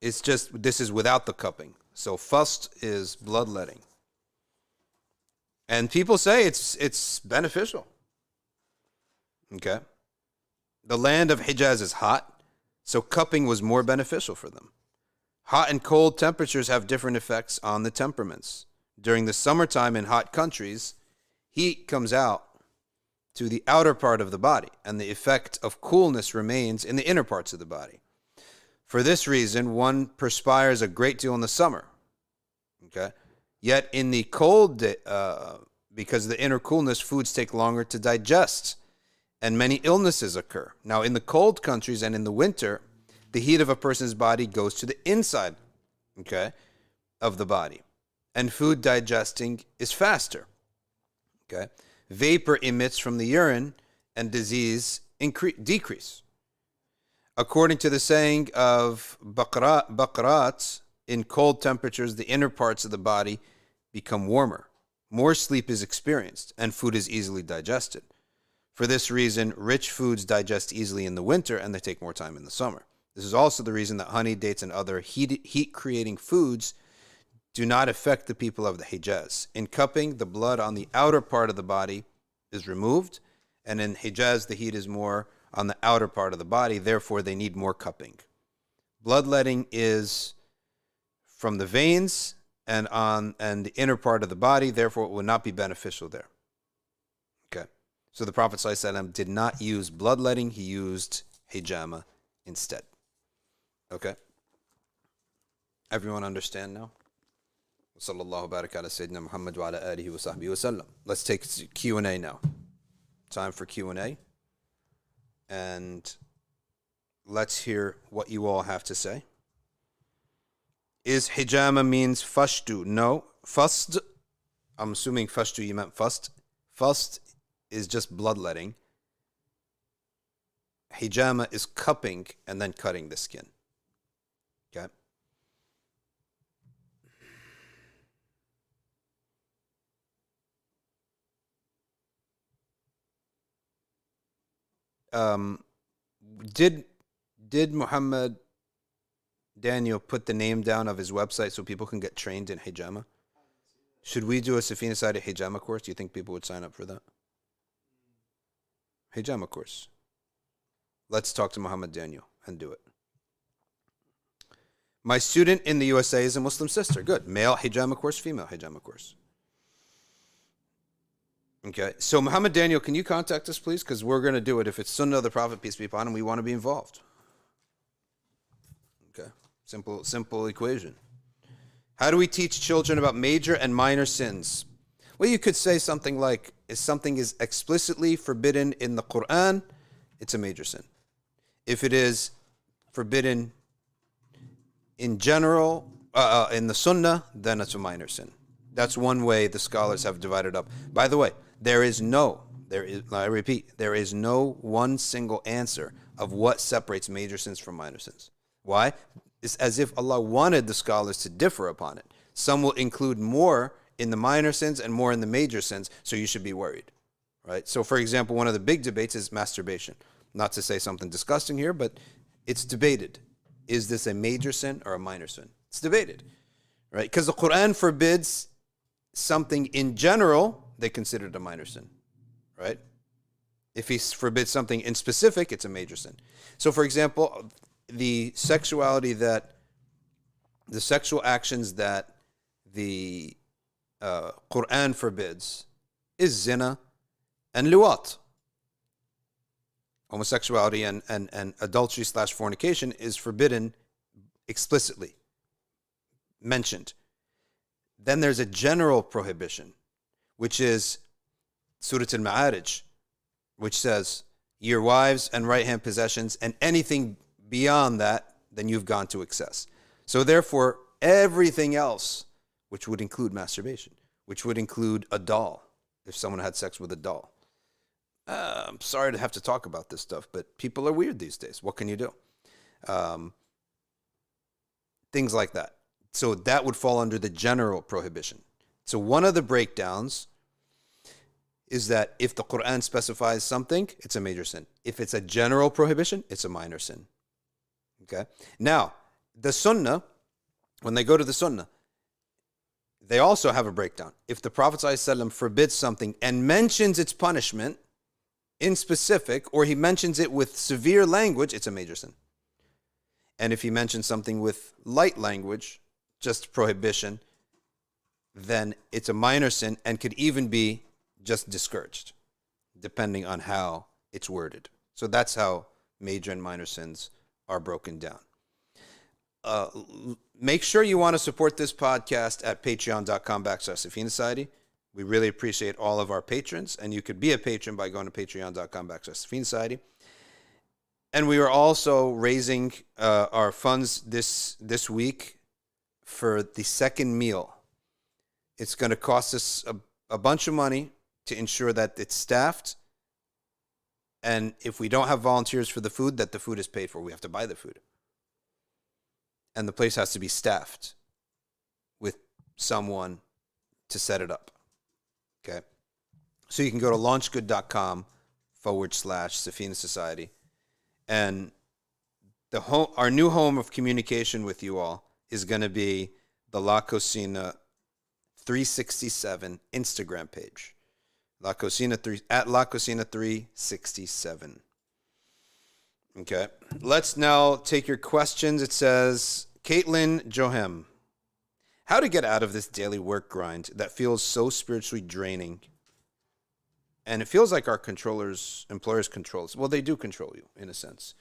It's just, this is without the cupping. So fast is bloodletting. And people say it's beneficial. Okay. The land of Hijaz is hot, so cupping was more beneficial for them. Hot and cold temperatures have different effects on the temperaments. During the summertime in hot countries, heat comes out to the outer part of the body, and the effect of coolness remains in the inner parts of the body. For this reason, one perspires a great deal in the summer. Okay? Yet in the cold, because of the inner coolness, foods take longer to digest, and many illnesses occur. Now, in the cold countries and in the winter, the heat of a person's body goes to the inside, okay, of the body, and food digesting is faster. Okay, vapor emits from the urine, and disease decrease. According to the saying of Baqarat, in cold temperatures, the inner parts of the body become warmer. More sleep is experienced, and food is easily digested. For this reason, rich foods digest easily in the winter, and they take more time in the summer. This is also the reason that honey, dates, and other heat-creating foods do not affect the people of the Hijaz. In cupping, the blood on the outer part of the body is removed, and in Hijaz, the heat is more on the outer part of the body, therefore they need more cupping. Bloodletting is from the veins and the inner part of the body, therefore it would not be beneficial there. Okay. So the Prophet ﷺ did not use bloodletting, he used hijama instead. Okay? Everyone understand now? Sallallahu barak ala Sayyidina Muhammad wa ala alihi wa sahbihi wa sallam. Let's take Q&A now. Time for Q&A. And let's hear what you all have to say. Is hijama means fashtu? No. Fast, I'm assuming fashtu you meant fast. Fast is just bloodletting. Hijama is cupping and then cutting the skin. Okay? Did Muhammad Daniel put the name down of his website so people can get trained in hijama? Should we do a Safina Side hijama course? Do you think people would sign up for that? Hijama course. Let's talk to Muhammad Daniel and do it. My student in the USA is a Muslim sister. Good. Male hijama course, female hijama course. Okay. So Muhammad Daniel, can you contact us, please? Because we're going to do it. If it's Sunnah of the Prophet, peace be upon him, we want to be involved. Okay. Simple equation. How do we teach children about major and minor sins? Well, you could say something like, if something is explicitly forbidden in the Quran, it's a major sin. If it is forbidden in general, in the Sunnah, then it's a minor sin. That's one way the scholars have divided up. By the way, I repeat, there is no one single answer of what separates major sins from minor sins. Why? It's as if Allah wanted the scholars to differ upon it. Some will include more in the minor sins and more in the major sins, so you should be worried, right? So, for example, one of the big debates is masturbation. Not to say something disgusting here, but it's debated. Is this a major sin or a minor sin? It's debated, right? Because the Quran forbids something in general, they consider it a minor sin, right? If he forbids something in specific, it's a major sin. So, for example, the sexual actions that the Quran forbids is zina and liwat. Homosexuality and adultery / fornication is forbidden explicitly, mentioned. Then there's a general prohibition, which is Surah Al-Ma'arij, which says, your wives and right-hand possessions, and anything beyond that, then you've gone to excess. So therefore, everything else, which would include masturbation, which would include a doll, if someone had sex with a doll. I'm sorry to have to talk about this stuff, but people are weird these days. What can you do? Things like that. So that would fall under the general prohibition. So one of the breakdowns is that if the Quran specifies something, it's a major sin. If it's a general prohibition, it's a minor sin. Okay? Now, the Sunnah, when they go to the Sunnah, they also have a breakdown. If the Prophet ﷺ forbids something and mentions its punishment in specific, or he mentions it with severe language, it's a major sin. And if he mentions something with light language, just prohibition, then it's a minor sin and could even be just discouraged, depending on how it's worded. So that's how major and minor sins are broken down. Make sure you want to support this podcast at patreon.com/Safina Society. We really appreciate all of our patrons, and you could be a patron by going to patreon.com/Safina Society. And we are also raising our funds this week for the second meal. It's going to cost us a bunch of money to ensure that it's staffed. And if we don't have volunteers for the food, that the food is paid for. We have to buy the food. And the place has to be staffed with someone to set it up. Okay? So you can go to launchgood.com/Safina Society. And our new home of communication with you all is going to be the La Cocina 367 Instagram page. La Cocina 367. Okay. Let's now take your questions. It says, Caitlin Johem, how to get out of this daily work grind that feels so spiritually draining? And it feels like our employers control us. Well, they do control you, in a sense.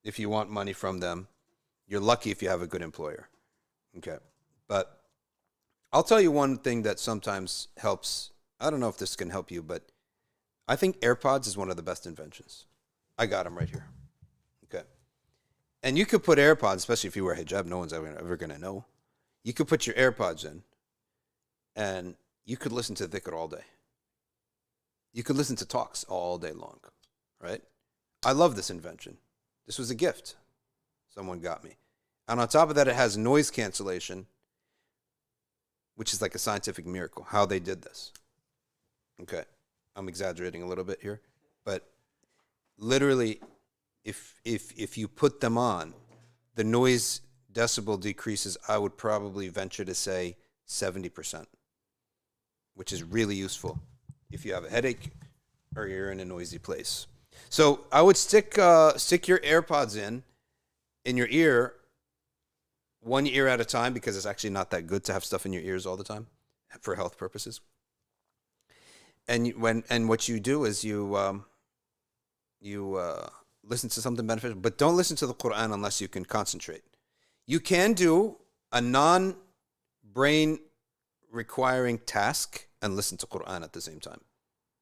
If you want money from them, you're lucky if you have a good employer. Okay. But I'll tell you one thing that sometimes helps. I don't know if this can help you, but I think AirPods is one of the best inventions. I got them right here. Okay. And you could put AirPods, especially if you wear hijab, no one's ever going to know. You could put your AirPods in, and you could listen to dhikr all day. You could listen to talks all day long, right? I love this invention. This was a gift someone got me. And on top of that, it has noise cancellation, which is like a scientific miracle, how they did this. Okay, I'm exaggerating a little bit here, but literally, if you put them on, the noise decibel decreases, I would probably venture to say 70%, which is really useful if you have a headache or you're in a noisy place. So I would stick your AirPods in your ear, one ear at a time, because it's actually not that good to have stuff in your ears all the time for health purposes. And what you do is you listen to something beneficial, but don't listen to the Quran unless you can concentrate. You can do a non-brain requiring task and listen to Quran at the same time,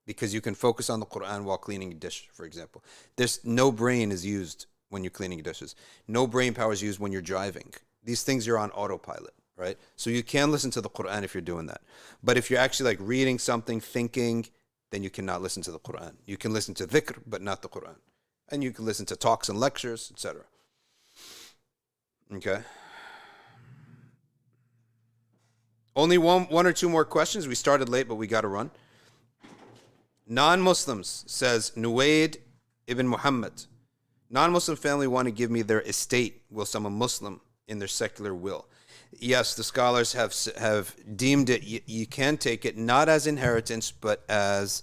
because you can focus on the Quran while cleaning a dish, for example. There's no brain is used when you're cleaning dishes. No brain power is used when you're driving. These things are on autopilot, right? So you can listen to the Quran if you're doing that. But if you're actually like reading something, thinking, then you cannot listen to the Quran. You can listen to dhikr, but not the Quran. And you can listen to talks and lectures, etc. Okay. Only one or two more questions. We started late, but we got to run. Non-Muslims, says Nuwaid ibn Muhammad. Non-Muslim family want to give me their estate whilst I'm a Muslim in their secular will. Yes, the scholars have deemed it, you can take it not as inheritance, but as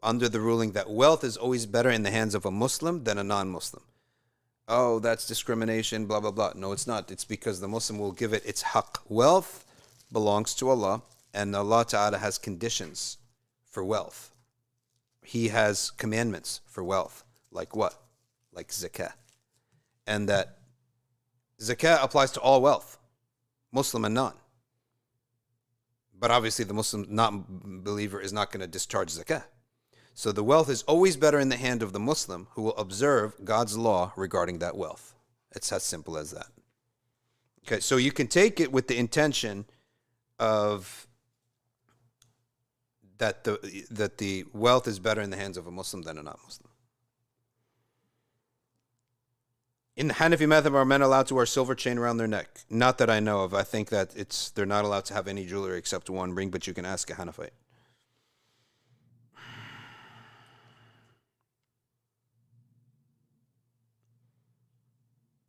under the ruling that wealth is always better in the hands of a Muslim than a non-Muslim. Oh, that's discrimination, blah, blah, blah. No, it's not. It's because the Muslim will give it its haqq. Wealth belongs to Allah, and Allah Ta'ala has conditions for wealth. He has commandments for wealth. Like what? Like zakah. And that zakah applies to all wealth, Muslim and non. But obviously the Muslim non-believer is not going to discharge zakah. So the wealth is always better in the hand of the Muslim who will observe God's law regarding that wealth. It's as simple as that. Okay, so you can take it with the intention of that the wealth is better in the hands of a Muslim than a non-Muslim. In the Hanafi madhab, are men allowed to wear a silver chain around their neck? Not that I know of. I think that they're not allowed to have any jewelry except one ring, but you can ask a Hanafite.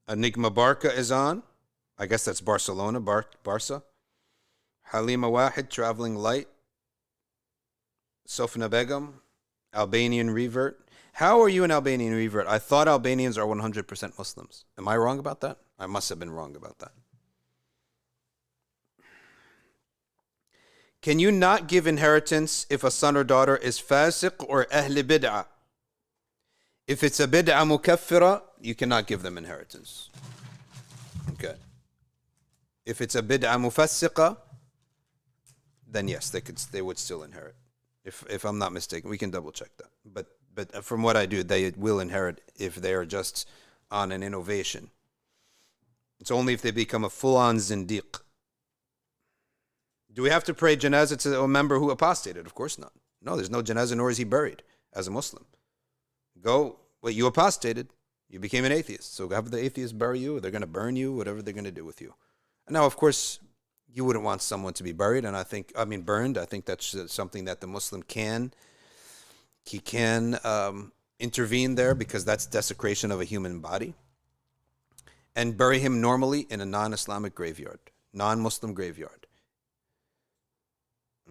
Enigma Barca is on. I guess that's Barcelona, Barca. Halima Wahid, traveling light. Sofna Begum, Albanian revert. How are you an Albanian revert? I thought Albanians are 100% Muslims. Am I wrong about that? I must have been wrong about that. Can you not give inheritance if a son or daughter is fasiq or ahli bid'ah? If it's a bid'ah mukaffira, you cannot give them inheritance. Okay. If it's a bid'ah mufassiqa, then yes, they would still inherit. If I'm not mistaken, we can double check that. But from what I do, they will inherit if they are just on an innovation. It's only if they become a full-on zindiq. Do we have to pray janazah to a member who apostated? Of course not. No, there's no janazah, nor is he buried as a Muslim. You apostated. You became an atheist. So have the atheists bury you, or they're going to burn you, whatever they're going to do with you. And now, of course, you wouldn't want someone to be buried, burned. I think that's something that the Muslim can intervene there, because that's desecration of a human body. And bury him normally in a non-Islamic graveyard, non-Muslim graveyard.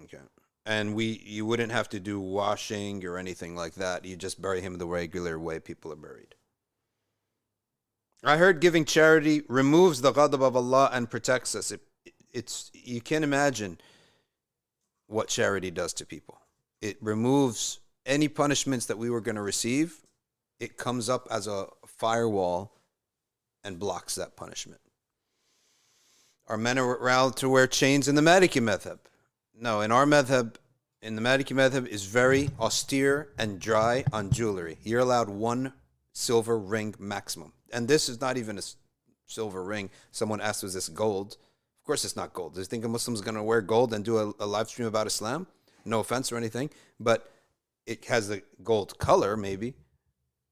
Okay. And you wouldn't have to do washing or anything like that. You just bury him the regular way people are buried. I heard giving charity removes the ghadab of Allah and protects us. You can't imagine what charity does to people. It removes any punishments that we were going to receive. It comes up as a firewall and blocks that punishment. Are men allowed to wear chains in the Maliki madhab? No, in our madhab, in the Maliki madhab, is very austere and dry on jewelry. You're allowed one silver ring maximum. And this is not even a silver ring. Someone asked, was this gold? Of course it's not gold. Do you think a Muslim's going to wear gold and do a live stream about Islam? No offense or anything, but it has a gold color maybe,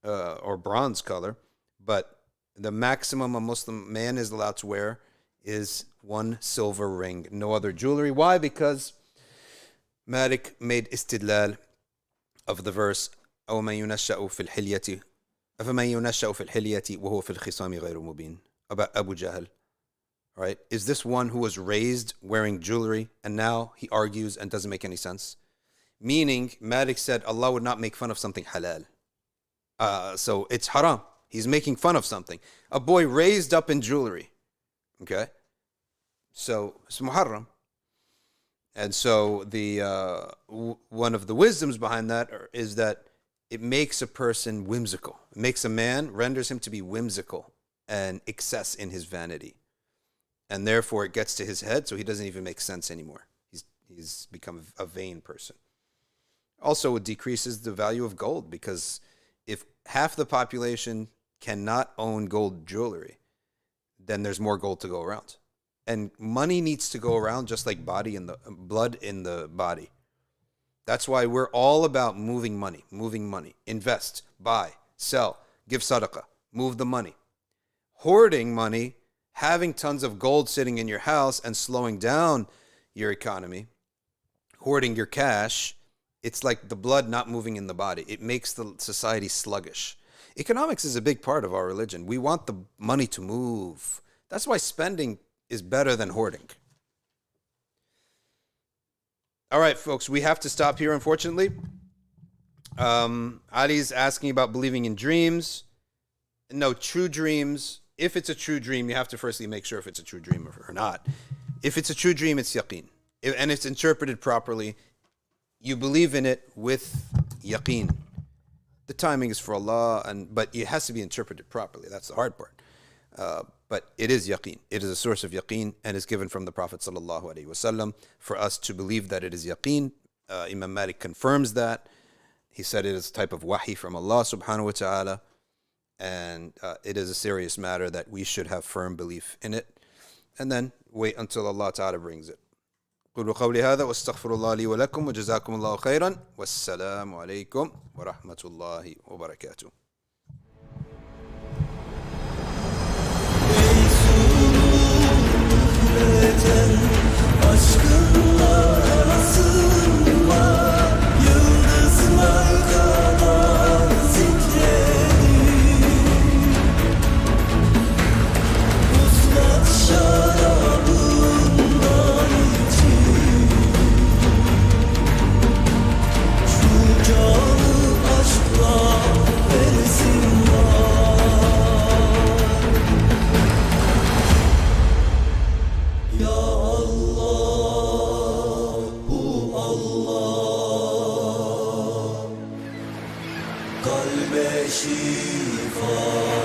or bronze color. But the maximum a Muslim man is allowed to wear is one silver ring, no other jewelry. Why? Because Malik made istidlal of the verse, أو من ينشأ في الحلية أفمن ينشأ في الحلية وهو في الخصام غير مبين, about Abu Jahl. Right? Is this one who was raised wearing jewelry and now he argues and doesn't make any sense? Meaning, Malik said Allah would not make fun of something halal. So it's haram. He's making fun of something. A boy raised up in jewelry. Okay? So it's muharram. And so one of the wisdoms behind that is that it makes a person whimsical. It makes a man, renders him to be whimsical and excess in his vanity. And therefore it gets to his head, so he doesn't even make sense anymore. He's become a vain person. Also, it decreases the value of gold, because if half the population cannot own gold jewelry, then there's more gold to go around. And money needs to go around just like blood in the body. That's why we're all about moving money, invest, buy, sell, give sadaqah, move the money. Hoarding money, having tons of gold sitting in your house and slowing down your economy, hoarding your cash, it's like the blood not moving in the body. It makes the society sluggish. Economics is a big part of our religion. We want the money to move. That's why spending is better than hoarding. All right, folks, we have to stop here, unfortunately. Ali's asking about believing in dreams. No, true dreams. If it's a true dream, you have to firstly make sure if it's a true dream or not. If it's a true dream, it's yaqeen. And it's interpreted properly. You believe in it with yaqeen. The timing is for Allah, but it has to be interpreted properly. That's the hard part. But it is yaqeen. It is a source of yaqeen and is given from the Prophet ﷺ for us to believe that it is yaqeen. Imam Malik confirms that. He said it is a type of wahi from Allah subhanahu wa ta'ala. And it is a serious matter that we should have firm belief in it. And then wait until Allah ta'ala brings it. قولوا قولي هذا واستغفر الله لي ولكم وجزاكم الله خيرا والسلام عليكم ورحمة الله وبركاته. Aşkınla arasında yıldızlar kadar titredim. Uslat şarabından için şu canı aşkla versinler. Ya Allah, bu Allah kalbe şifa.